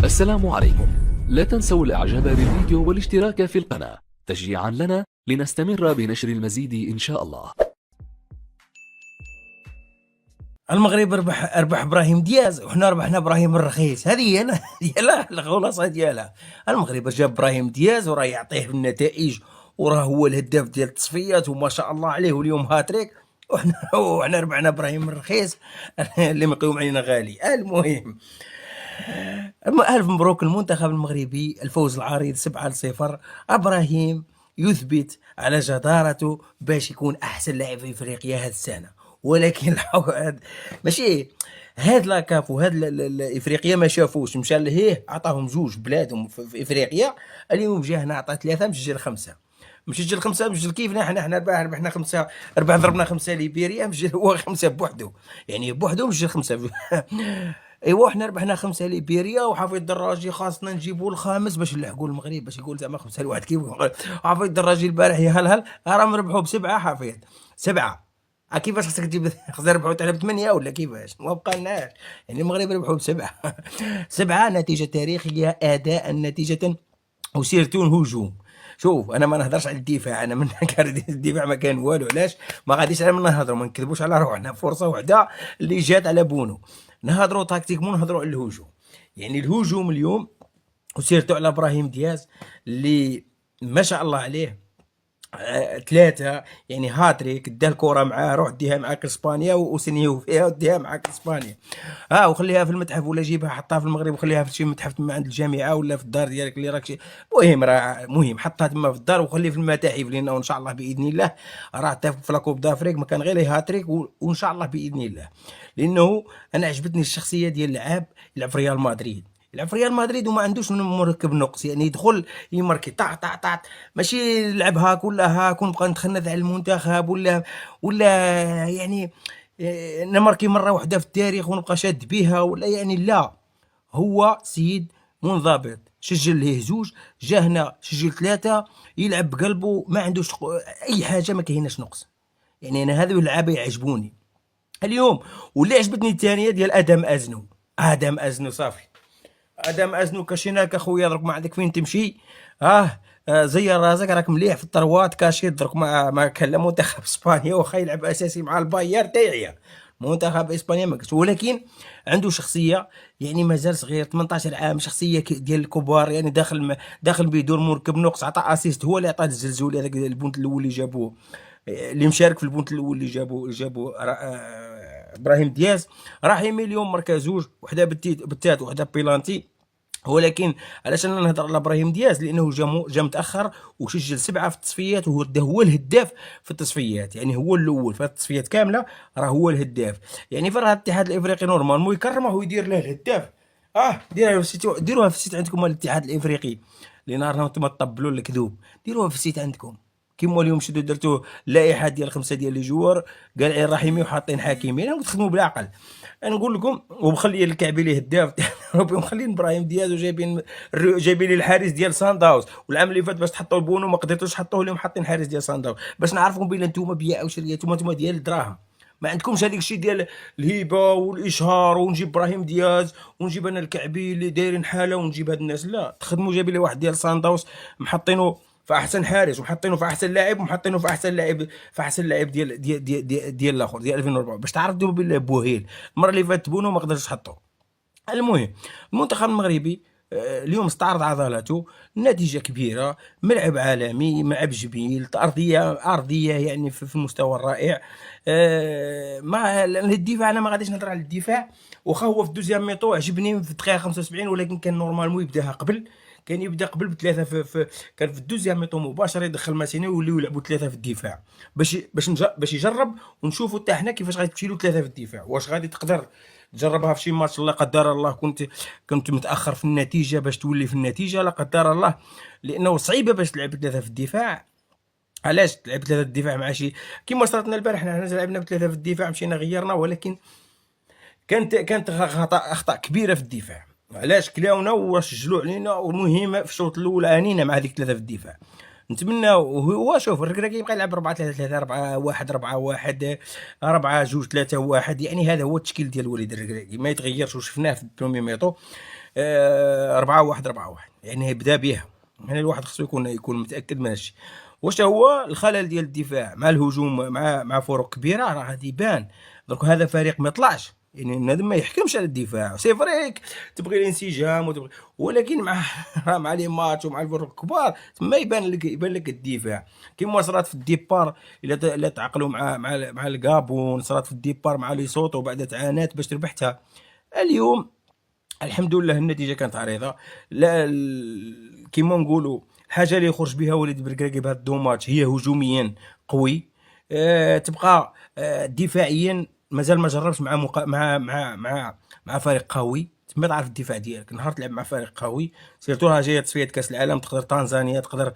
السلام عليكم. لا تنسوا الاعجاب بالفيديو والاشتراك في القناة تشجيعا لنا لنستمر بنشر المزيد ان شاء الله. المغرب ربح ابراهيم دياز وحنا ربحنا ابراهيم الرخيص. هذه هي ديالها الخلاصه ديالها. المغرب جاب ابراهيم دياز وراه يعطيه في النتائج وراه هو الهداف ديال التصفيات وما شاء الله عليه واليوم هاتريك وحنا ربحنا ابراهيم الرخيص اللي مقيوم علينا غالي. المهم الف مبروك المنتخب المغربي الفوز العريض 7-0. ابراهيم يثبت على جدارته باش يكون احسن لاعب في افريقيا هذه السنه، ولكن ماشي هاد لاكاف وهاد افريقيا ما شافوش، مشى لهيه عطاهم جوج بلادهم في افريقيا. اليوم جا هنا عطى ثلاثه مسجل خمسه، مسجل خمسه مسجل كيفنا حنا ربحنا خمسه، ضربنا خمسه ليبيريا مسجل هو خمسه بوحدو، يعني بوحدو مسجل خمسه ايوا حنا ربحنا خمسه ليبيريا وحفيظ الدراجي خاصنا نجيبوا الخامس باش نلحقوا المغرب باش يقول زعما خمسه لواحد كيف. حفيظ الدراجي البارح يهلهل راهم ربحوا بسبعه حفيظ سبعه. كيفاش خصك تجيب خصنا ربحوا حتى بثمانيه ولا كيفاش؟ ما بقالناش، يعني المغرب ربحوا بسبعه سبعه. نتيجه تاريخيه اداء نتيجه وسيرتو الهجوم. شوف انا ما نهضرش على الدفاع، انا من الدفاع ما كان والو، علاش ما غاديش على من نهضروا، ما نكذبوش على روحنا. فرصه واحده اللي جات على بونو نهضروا تكتيك مو نهضروا على الهجوم. يعني الهجوم اليوم وسيرتو على ابراهيم دياز اللي ما شاء الله عليه ثلاثة، يعني هاتريك دا الكرة معاه روح ديها معاك اسبانيا وسنيو فيها وديها معاك اسبانيا، وخليها في المتحف ولا جيبها حطها في المغرب وخليها في شي متحف تما عند الجامعة ولا في الدار ديالك اللي راك مهم. راه مهم حطها تما في الدار وخليه في المتاحف، لانه ان شاء الله باذن الله راه في لاكوب دافريك ما كان غير هاتريك وان شاء الله باذن الله. لانه انا عجبتني الشخصية ديال اللعاب يلعب في ريال مدريد، يلعب في ريال مدريد وما عندوش مركب نقص، يعني يدخل يماركي طاع طاع طاع، ماشي يلعب هاك ولا هاك ونبقى نتخنث على المنتخب ولا يعني نماركي مره واحده في التاريخ ونبقى شاد بها ولا، يعني لا، هو سيد منضبط. سجل ليه زوج، جا هنا سجل ثلاثه، يلعب بقلبه ما عندوش اي حاجه، ما كايناش نقص. يعني انا هذو اللعابه يعجبوني اليوم. واللي عجبتني الثانيه ديال ادم ازنو صافي. ادم ازنو كاشيناك اخويا درك ما عندك فين تمشي. زير راسك راك مليح في الطروات كاشي درك ما كان لا منتخب اسبانيا واخا يلعب اساسي مع الباير تاعي منتخب اسبانيا ما كاش، ولكن عنده شخصيه، يعني مازال صغير 18 عام، شخصيه ديال الكبار، يعني داخل بدون مركب نقص. عطى اسيست، هو اللي عطى الزلزول هذاك البونت الاول اللي جابوه، اللي مشارك في البونت الاول اللي جابوا ابراهيم دياز. راهيمي اليوم مركز زوج، وحده بالتات وحده بيلانتي. ولكن علاش انا نهضر على ابراهيم دياز؟ لانه جا متاخر وسجل 7 في التصفيات، هو الهداف في التصفيات، يعني هو الاول في التصفيات كامله، راه هو الهداف. يعني فراه الاتحاد الافريقي نورمالمون يكرمه ويدير له الهداف. ديروها في السيت عندكم الاتحاد الافريقي، اللي نهار نتوما تطبلوا الكذوب، ديروها في السيت عندكم. كيما اليوم شدوا درتوا لائحه ديال 5 ديال لي جوار، قال عين رحيمي وحاطين حكيمي. انا تخدموا بالعقل، انا نقول لكم. ومخلي الكعبي ليه هداف ومخلين ابراهيم دياز جايبين الحارس ديال سان داوز. والعام اللي فات باش تحطوا البونو ما قدرتوش تحطوه، اليوم حاطين حارس ديال سان داوز باش نعرفكم بين نتوما بياع وشريه، نتوما ديال الدراهم، ما عندكمش هذيك الشيء ديال الهيبه والاشهار ونجيب ابراهيم دياز ونجيب انا الكعبي اللي دايرين حاله ونجيب هاد الناس. لا، تخدموا جايبين لي واحد ديال سان داوز محطينه في احسن حارس ومحطينه في احسن لاعب ومحطينه في احسن لاعب ديال الاخر ديال 2004 باش تعرفوا بالله بوهيل. المره اللي فاتت بونو ما قدرش تحطوه. المهم المنتخب المغربي اليوم استعرض عضلاته، نتيجه كبيره، ملعب عالمي، ملعب جميل، ارضيه يعني في المستوى الرائع. مع الدفاع انا ما غاديش نهضر على الدفاع، واخا هو في الدوزيام ميطو عجبني في الدقيقه 75، ولكن كان نورمالمون يبداها قبل، كان يبدا قبل بثلاثه كان في الدوزيام ميطو مباشره يدخل ماسيني ويوليو يلعبوا ثلاثه في الدفاع باش يجرب ونشوفوا حتى حنا كيفاش غتمشي له ثلاثه في الدفاع. واش غادي تقدر تجربها في شي ماتش لا قدر الله كنت متاخر في النتيجه باش تولي في النتيجه لا قدر الله، لانه صعيبه باش تلعب ثلاثه في الدفاع. علاش تلعب ثلاثه في الدفاع مع شي كيما صراتنا البارح؟ حنا لعبنا بثلاثه في الدفاع مشينا غيرنا، ولكن كانت اخطاء كبيره في الدفاع. علاش كلاونا وسجلوا علينا، والمهم في الشوط الاول عانينا مع ديك ثلاثه في الدفاع. نتمنى هو شوف الركراكي يبقى يلعب 4-3-3 4-1 4-1 4-2-3-1، يعني هذا هو التشكيل ديال وليد الركراكي ما يتغيرش وشفناه في البرومي ميطو. 4-1 4-1 يعني بدا بها. يعني الواحد خصو يكون متاكد من هادشي. واش هو الخلل ديال الدفاع مع الهجوم مع فروق كبيره راه غادي يبان. درك هذا فريق ما طلعش، يعني النادم ما يحكمش على الدفاع، سي فريك تبغي الانسجام ولكن مع مع لي ماتش ومع الفرق الكبار تما يبان لك الدفاع. كيما صرات في الديبار الا تعقلوا مع الكابون، صرات في الديبار مع لي سوتو بعد تعانات باش ربحتها. اليوم الحمد لله النتيجه كانت عريضه. لا كيما نقولوا الحاجه اللي يخرج بها وليد بركراكي بهذا الدو ماتش هي هجوميا قوي. تبقى دفاعيا مازال ما جربش مع مع فريق قوي. تما تعرف الدفاع ديالك نهار تلعب مع فريق قوي، سيرتو راه جايه تصفيات كاس العالم، تقدر تنزانيا، تقدر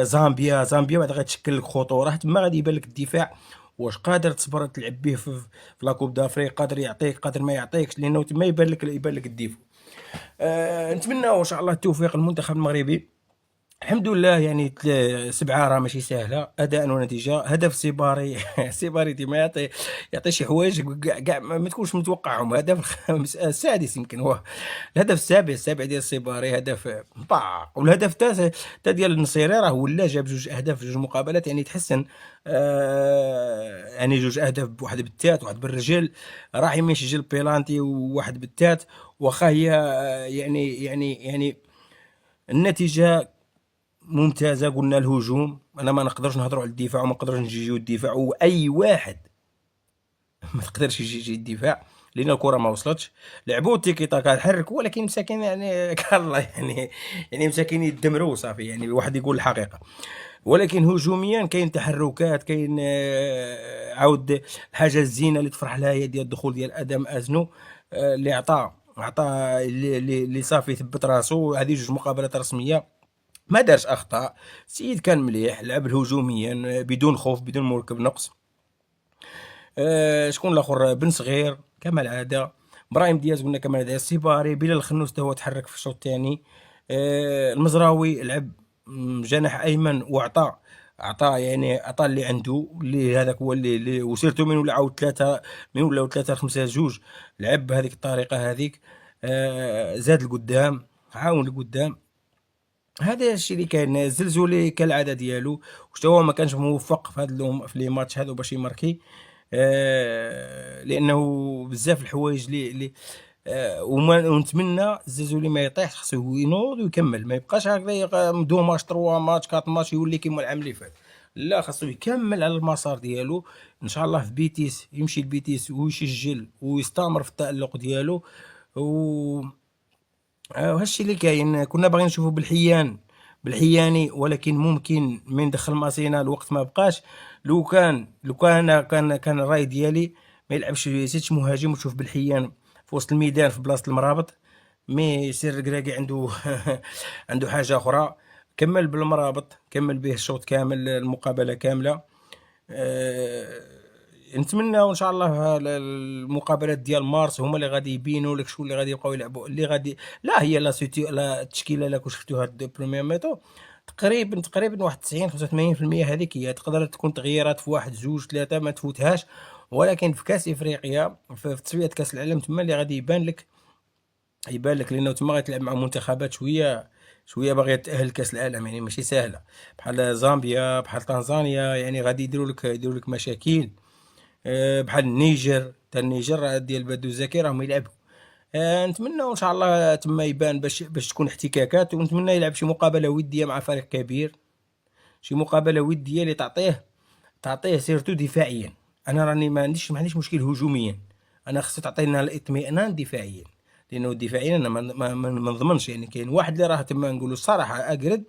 زامبيا بعد غتشكل لك خطوره. تما غادي يبان لك الدفاع واش قادر تصبر تلعب به في لاكوب دافريك، قادر يعطيك قادر ما يعطيكش، لانه تما يبان لك الديفو. نتمنى ان شاء الله التوفيق للمنتخب المغربي. الحمد لله يعني 7 راه ماشي سهله اداء ونتيجه. هدف سيباري سيباري ديما يعطي شي حوايج كاع ما تكونش متوقعهم. هدف السادس يمكن هو الهدف السابع ديال سيباري، هدف باق. والهدف تا ديال النصيري راه ولا جاب 2 اهداف في 2 مقابلات، يعني تحسن. يعني 2 اهداف بواحد بالتات واحد بالرجل، راح يمين يسجل بيلانتي وواحد بالتات. واخا هي يعني النتيجه ممتازه. قلنا الهجوم، انا ما نقدرش نهضروا على الدفاع وما نقدرش نجيو الدفاع، واي واحد ما تقدرش يجي الدفاع لان الكره ما وصلتش. لعبوا تيكي تاكا تحرك، ولكن مساكين يعني كان الله يعني مساكين يدمروا صافي، يعني الواحد يقول الحقيقه. ولكن هجوميا كاين تحركات، كاين عاود الحاجه الزينه اللي تفرح لها هي ديال الدخول ديال ادم ازنو، اللي عطى اللي صافي ثبت راسو. هذه 2 مقابلات رسميه ما دارش اخطاء، السيد كان مليح، لعب هجوميا بدون خوف بدون مركب نقص. شكون الاخر؟ بن صغير كما العاده، ابراهيم دياز قلنا كما العاده، سيباري، بلال الخنوس هو تحرك في الشوط الثاني. المزراوي لعب جناح ايمن عطى يعني عطى اللي عنده، اللي هذاك هو اللي وسيرتو من ولا عاود 3 من ولا 3 5 2 لعب بهذيك الطريقه هذيك. زاد القدام، عاون القدام. هذا الشيء اللي كاين. الزلزولي كالعاده ديالو واش هو ما كانش موفق في هذا في لي ماتش هذو باش يماركي. لانه بزاف الحوايج اللي ونتمنى الزلزولي ما يطيحش، خصو ينوض ويكمل، ما يبقاش هكذا 2 ماتش 3 ماتش 4 ماتش يولي كيما العام اللي فات. لا، خاصو يكمل على المسار ديالو ان شاء الله. في بيتيس يمشي لبيتيس ويسجل ويستمر في التألق ديالو. و وهالشي اللي كاين. كنا باغيين نشوفو بالحياني، ولكن ممكن من دخل ماسينا الوقت ما بقاش. لو كان الراي ديالي ما يلعبش، يزيدش مهاجم وتشوف بالحيان في وسط الميدان في بلاصه المرابط. مي يصير كراكي عنده عنده حاجه اخرى. كمل بالمرابط، كمل به الشوط كامل، المقابله كامله. نتمنى وان شاء الله المقابلات ديال مارس هما اللي غادي يبينوا لك شكون اللي غادي يبقاو يلعبوا، اللي غادي. لا هي لا التشكيله لا كون شفتوا هاد 2 بريمير ميتو تقريبا واحد 90 85% هذيك هي. تقدر تكون تغييرات في 1 2 3 ما تفوتهاش، ولكن في كاس افريقيا في تصفيات كاس العالم تما اللي غادي يبان لك لانه تما غتلعب مع منتخبات شويه باغيه تاهل لكاس العالم، يعني ماشي سهله، بحال زامبيا بحال تنزانيا، يعني غادي يديروا لك مشاكل. بحال النيجر، تا النيجر ديال بدو زكي راهم يلعبوا. نتمنى ان شاء الله تما يبان باش تكون احتكاكات، ونتمنى يلعب شي مقابله وديه مع فريق كبير، شي مقابله وديه اللي تعطيه سيرتو دفاعيا. انا راني ما عنديش مشكل هجوميا، انا خصو تعطينا الاطمئنان دفاعيا، لانه دفاعيا انا ما نضمنش. يعني كاين واحد اللي راه تما نقولوا الصراحه اقرد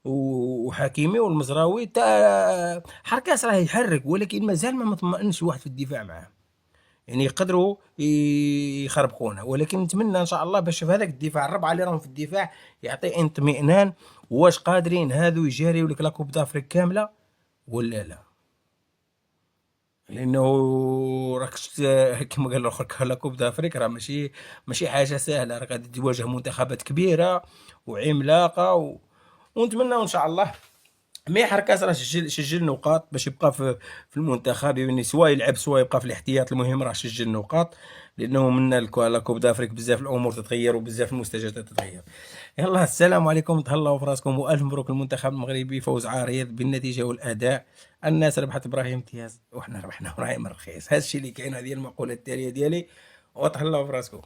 وحكيمي والمزراوي تا حركات راه يحرك، ولكن مازال ما مطمئنش واحد في الدفاع معاه، يعني يقدروا يخربقونا. ولكن نتمنى ان شاء الله باش في هذاك الدفاع 4 اللي راهم في الدفاع يعطي اطمئنان. واش قادرين هذو يجاريو لك لاكوب دافريك كامله ولا لا؟ لانه راك كما قال الاخر لاكوب دافريك راه ماشي حاجه سهله، راك غادي تواجه منتخبات كبيره وعملاقه. ونتمنى ان شاء الله مي حركات راه سجل نقاط باش يبقى في المنتخب، يعني سواء يلعب سواء يبقى في الاحتياط، المهم راه سجل نقاط. لانه من لا كوب دافريك بزاف الامور تتغير وبزاف المستجدات تتغير. يلا السلام عليكم، تهلاو في راسكم، والف مبروك المنتخب المغربي، فوز عريض بالنتيجه والاداء. الناس ربحت ابراهيم دياز وحنا ربحنا ابراهيم الرخيص. هذا الشيء اللي كاين، هذه المقوله التاليه ديالي، وتهلاو في راسكم.